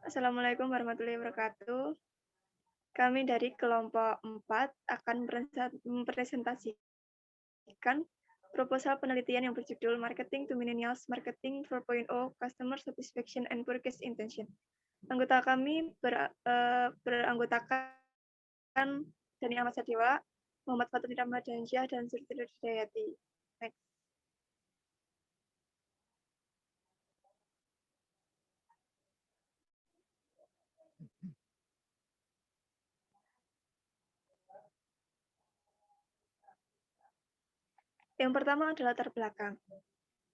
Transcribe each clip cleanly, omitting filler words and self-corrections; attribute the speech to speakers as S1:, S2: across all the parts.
S1: Assalamualaikum warahmatullahi wabarakatuh. Kami dari kelompok 4 akan mempresentasikan proposal penelitian yang berjudul Marketing to Millennials, Marketing 4.0, Customer Satisfaction and Purchase Intention. Anggota kami beranggotakan Dani Ahmad Sadewa, Muhammad Fatul Ramadhansyah, dan Surti Hidayati. Next. Yang pertama adalah latar belakang.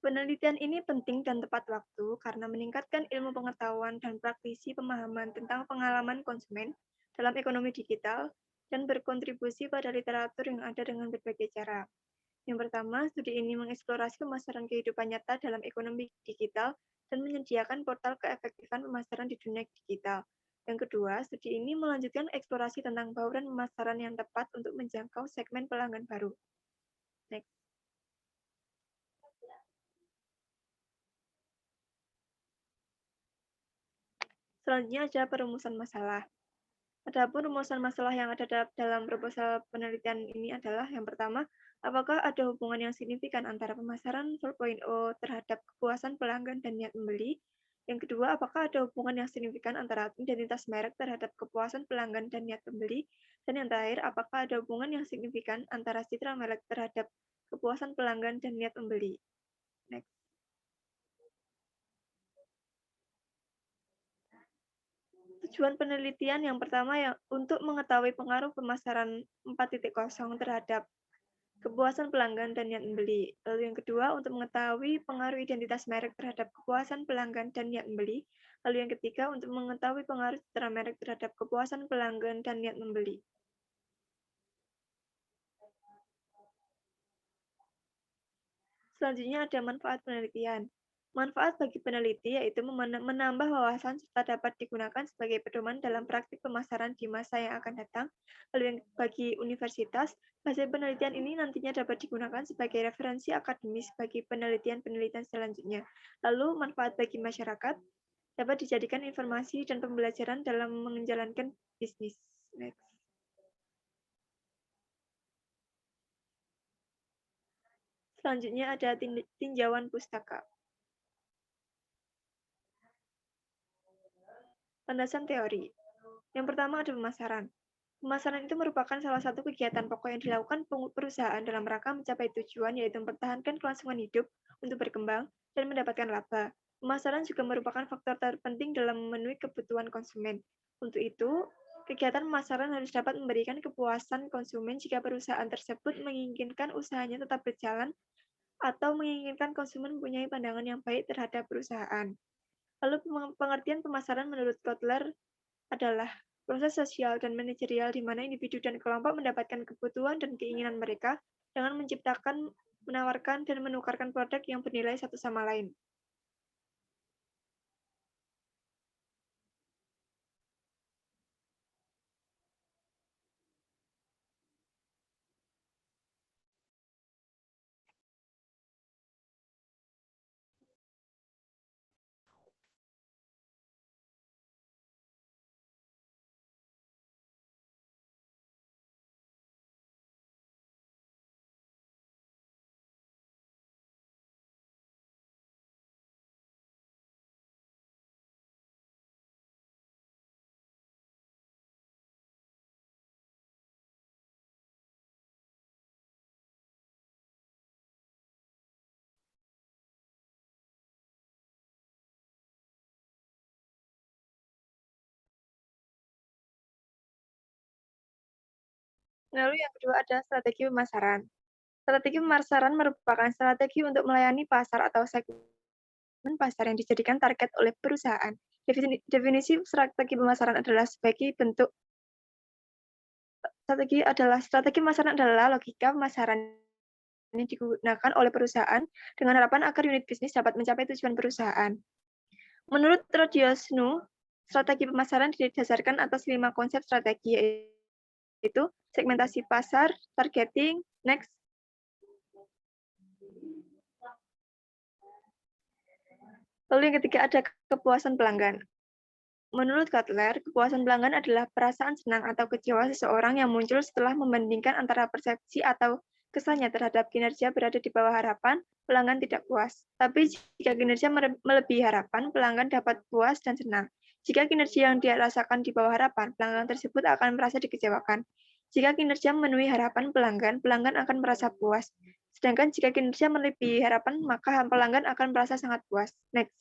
S1: Penelitian ini penting dan tepat waktu karena meningkatkan ilmu pengetahuan dan praktisi pemahaman tentang pengalaman konsumen dalam ekonomi digital dan berkontribusi pada literatur yang ada dengan berbagai cara. Yang pertama, studi ini mengeksplorasi pemasaran kehidupan nyata dalam ekonomi digital dan menyediakan portal keefektifan pemasaran di dunia digital. Yang kedua, studi ini melanjutkan eksplorasi tentang bauran pemasaran yang tepat untuk menjangkau segmen pelanggan baru. Next. Selanjutnya ada perumusan masalah. Adapun rumusan masalah yang ada dalam proposal penelitian ini adalah yang pertama, apakah ada hubungan yang signifikan antara pemasaran 4.0 terhadap kepuasan pelanggan dan niat membeli? Yang kedua, apakah ada hubungan yang signifikan antara identitas merek terhadap kepuasan pelanggan dan niat membeli? Dan yang terakhir, apakah ada hubungan yang signifikan antara citra merek terhadap kepuasan pelanggan dan niat membeli? Next. Tujuan penelitian yang pertama untuk mengetahui pengaruh pemasaran 4.0 terhadap kepuasan pelanggan dan niat membeli. Lalu yang kedua, untuk mengetahui pengaruh identitas merek terhadap kepuasan pelanggan dan niat membeli. Lalu yang ketiga, untuk mengetahui pengaruh citra merek terhadap kepuasan pelanggan dan niat membeli. Selanjutnya ada manfaat penelitian. Manfaat bagi peneliti yaitu menambah wawasan serta dapat digunakan sebagai pedoman dalam praktik pemasaran di masa yang akan datang. Lalu yang bagi universitas, hasil penelitian ini nantinya dapat digunakan sebagai referensi akademis bagi penelitian-penelitian selanjutnya. Lalu manfaat bagi masyarakat dapat dijadikan informasi dan pembelajaran dalam menjalankan bisnis. Next. Selanjutnya ada tinjauan pustaka. Landasan teori. Yang pertama ada pemasaran. Pemasaran itu merupakan salah satu kegiatan pokok yang dilakukan perusahaan dalam rangka mencapai tujuan, yaitu mempertahankan kelangsungan hidup untuk berkembang dan mendapatkan laba. Pemasaran juga merupakan faktor terpenting dalam memenuhi kebutuhan konsumen. Untuk itu, kegiatan pemasaran harus dapat memberikan kepuasan konsumen jika perusahaan tersebut menginginkan usahanya tetap berjalan atau menginginkan konsumen mempunyai pandangan yang baik terhadap perusahaan. Lalu pengertian pemasaran menurut Kotler adalah proses sosial dan manajerial di mana individu dan kelompok mendapatkan kebutuhan dan keinginan mereka dengan menciptakan, menawarkan, dan menukarkan produk yang bernilai satu sama lain. Lalu yang kedua ada strategi pemasaran. Strategi pemasaran merupakan strategi untuk melayani pasar atau segmen pasar yang dijadikan target oleh perusahaan. Definisi strategi pemasaran adalah strategi pemasaran adalah logika pemasaran yang digunakan oleh perusahaan dengan harapan agar unit bisnis dapat mencapai tujuan perusahaan. Menurut Rodiosnu, strategi pemasaran didasarkan atas 5 konsep strategi, yaitu segmentasi pasar, targeting, next, Lalu yang ketiga ada kepuasan pelanggan. Menurut Kotler, kepuasan pelanggan adalah perasaan senang atau kecewa seseorang yang muncul setelah membandingkan antara persepsi atau kesannya terhadap kinerja berada di bawah harapan, pelanggan tidak puas. Tapi jika kinerja melebihi harapan, pelanggan dapat puas dan senang. Jika kinerja yang dia rasakan di bawah harapan, pelanggan tersebut akan merasa dikecewakan. Jika kinerja memenuhi harapan pelanggan, pelanggan akan merasa puas. Sedangkan jika kinerja melebihi harapan, maka pelanggan akan merasa sangat puas. Next.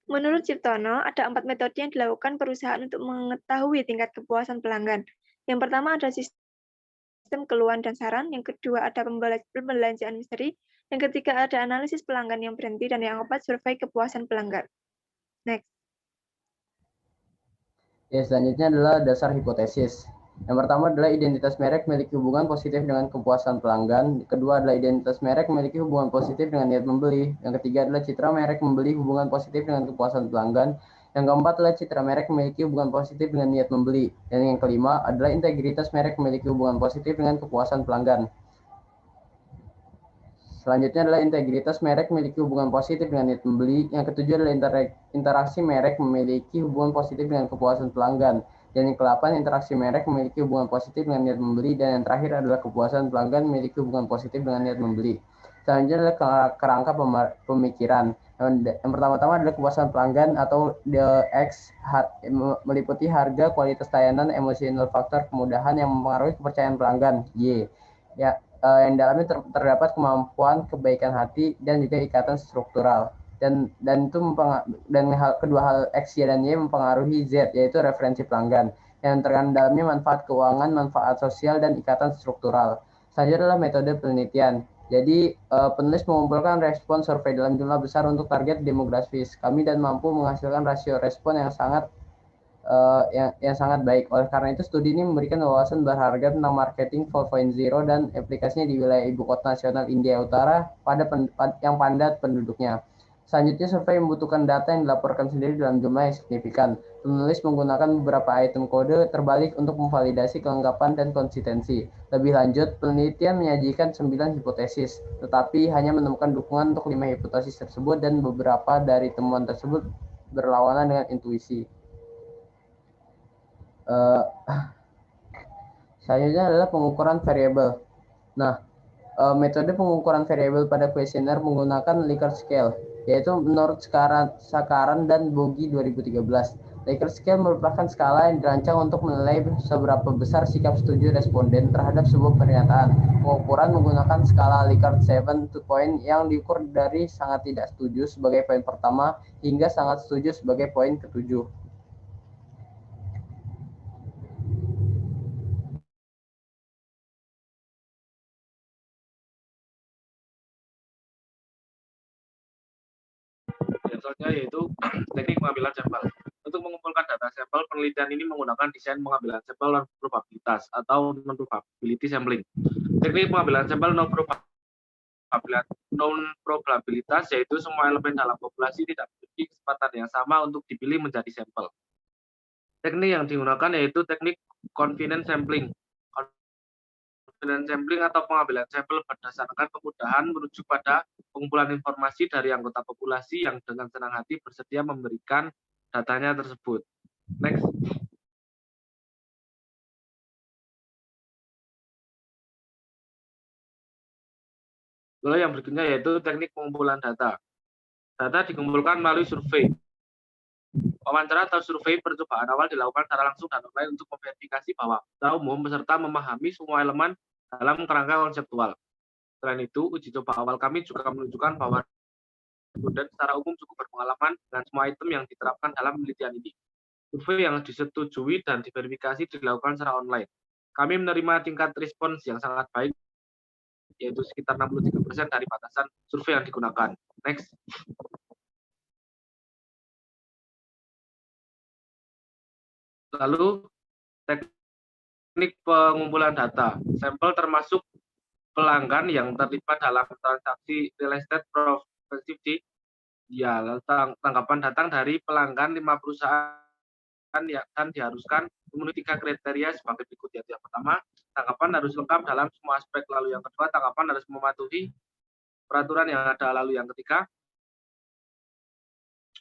S1: Menurut Ciptono, ada 4 metode yang dilakukan perusahaan untuk mengetahui tingkat kepuasan pelanggan. Yang pertama ada sistem keluhan dan saran, yang kedua ada pembelanjaan misteri, yang ketiga ada analisis pelanggan yang berhenti, dan yang keempat survei kepuasan pelanggan. Next.
S2: Ya, selanjutnya adalah dasar hipotesis. Yang pertama adalah identitas merek memiliki hubungan positif dengan kepuasan pelanggan. Kedua adalah identitas merek memiliki hubungan positif dengan niat membeli. Yang ketiga adalah citra merek membeli hubungan positif dengan kepuasan pelanggan. Yang keempat adalah citra merek memiliki hubungan positif dengan niat membeli. Dan yang kelima adalah integritas merek memiliki hubungan positif dengan kepuasan pelanggan. Selanjutnya adalah integritas merek memiliki hubungan positif dengan niat membeli. Yang ketujuh adalah interaksi merek memiliki hubungan positif dengan kepuasan pelanggan. Dan yang ke-8, interaksi merek memiliki hubungan positif dengan niat membeli. Dan yang terakhir adalah kepuasan pelanggan memiliki hubungan positif dengan niat membeli. Selanjutnya adalah kerangka pemikiran. Yang pertama-tama adalah kepuasan pelanggan atau the X meliputi harga, kualitas layanan, emosional faktor, kemudahan yang mempengaruhi kepercayaan pelanggan. Y. Ya, yang dalamnya terdapat kemampuan, kebaikan hati, dan juga ikatan struktural. Dan itu kedua hal X, Y, dan Y mempengaruhi Z, yaitu referensi pelanggan. Yang terkandung dalamnya manfaat keuangan, manfaat sosial, dan ikatan struktural. Selanjutnya adalah metode penelitian. Jadi, penulis mengumpulkan respon survei dalam jumlah besar untuk target demografis. Kami dan mampu menghasilkan rasio respon yang sangat sangat baik. Oleh karena itu, studi ini memberikan wawasan berharga tentang marketing 4.0 dan aplikasinya di wilayah ibu kota nasional India Utara yang padat penduduknya. Selanjutnya, survei membutuhkan data yang dilaporkan sendiri dalam jumlah yang signifikan. Penulis menggunakan beberapa item kode terbalik untuk memvalidasi kelengkapan dan konsistensi. Lebih lanjut, penelitian menyajikan 9 hipotesis, tetapi hanya menemukan dukungan untuk 5 hipotesis tersebut, dan beberapa dari temuan tersebut berlawanan dengan intuisi. Selanjutnya adalah pengukuran variabel. Nah, metode pengukuran variabel pada kuesioner menggunakan Likert scale, yaitu menurut Sakaran dan Bogi 2013. Likert scale merupakan skala yang dirancang untuk menilai seberapa besar sikap setuju responden terhadap sebuah pernyataan. Pengukuran menggunakan skala Likert 7 point yang diukur dari sangat tidak setuju sebagai poin pertama hingga sangat setuju sebagai poin ke-7.
S3: Contohnya yaitu teknik pengambilan sampel. Untuk mengumpulkan data sampel, penelitian ini menggunakan desain pengambilan sampel non-probabilitas atau non-probability sampling. Teknik pengambilan sampel non-probabilitas yaitu semua elemen dalam populasi tidak memiliki kesempatan yang sama untuk dipilih menjadi sampel. Teknik yang digunakan yaitu teknik confidence sampling. Confidence sampling atau pengambilan sampel berdasarkan kemudahan merujuk pada pengumpulan informasi dari anggota populasi yang dengan senang hati bersedia memberikan datanya tersebut. Next. Lalu yang berikutnya yaitu teknik pengumpulan data. Data dikumpulkan melalui survei. Wawancara atau survei percobaan awal dilakukan secara langsung dan online untuk memverifikasi bahwa secara umum peserta memahami semua elemen dalam kerangka konseptual. Selain itu, uji coba awal kami juga menunjukkan bahwa responden secara umum cukup berpengalaman dengan semua item yang diterapkan dalam penelitian ini. Survei yang disetujui dan diverifikasi dilakukan secara online. Kami menerima tingkat respons yang sangat baik, yaitu sekitar 63% dari batasan survei yang digunakan. Next. Lalu, teknik pengumpulan data. Sampel termasuk pelanggan yang terlibat dalam transaksi real estate property. Ya, tanggapan datang dari pelanggan 5 perusahaan dan diharuskan memenuhi 3 kriteria sebagai berikut, yaitu yang pertama, tanggapan harus lengkap dalam semua aspek, lalu yang kedua, tanggapan harus mematuhi peraturan yang ada, lalu yang ketiga,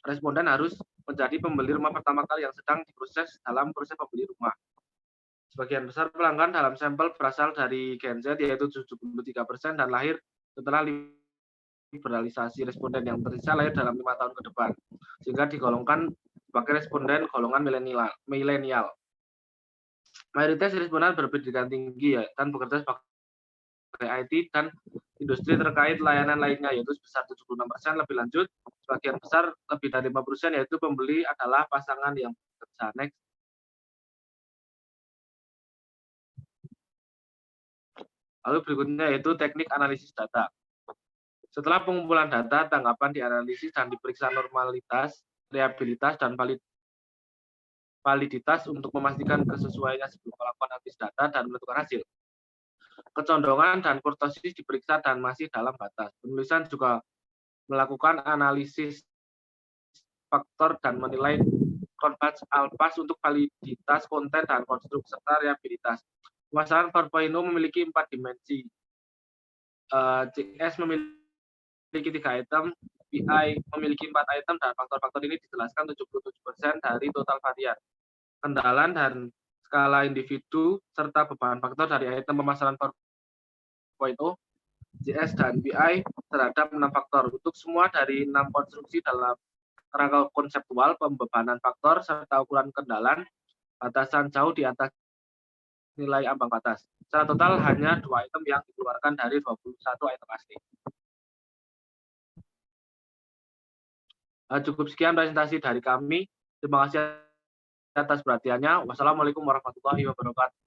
S3: responden harus menjadi pembeli rumah pertama kali yang sedang diproses dalam proses pembeli rumah. Sebagian besar pelanggan dalam sampel berasal dari Gen Z, yaitu 73%, dan lahir setelah liberalisasi. Responden yang tersisa lahir dalam 5 tahun ke depan, sehingga digolongkan sebagai responden golongan milenial. Mayoritas responden berpendidikan tinggi dan bekerja sebagai IT dan industri terkait layanan lainnya, yaitu sebesar 76%. Lebih lanjut, sebagian besar lebih dari 50%, yaitu pembeli adalah pasangan yang bekerja. Next. Lalu berikutnya yaitu teknik analisis data. Setelah pengumpulan data, tanggapan dianalisis dan diperiksa normalitas, reliabilitas, dan validitas untuk memastikan kesesuaiannya sebelum melakukan analisis data dan menentukan hasil. Kecondongan dan kurtosis diperiksa dan masih dalam batas. Penulisan juga melakukan analisis faktor dan menilai converge alpas untuk validitas konten dan konstruksi serta reliabilitas. Pemasaran 4.0 memiliki 4 dimensi. CS memiliki 3 item, BI memiliki 4 item, dan faktor-faktor ini dijelaskan 77% dari total varian. Kendala dan skala individu serta beban faktor dari item pemasaran 4.0, CS dan BI terhadap 6 faktor. Untuk semua dari 6 konstruksi dalam kerangka konseptual, pembebanan faktor, serta ukuran kendala, batasan jauh di atas nilai ambang batas. Secara total hanya 2 item yang dikeluarkan dari 21 item asli. Cukup sekian presentasi dari kami. Terima kasih atas perhatiannya. Wassalamualaikum warahmatullahi wabarakatuh.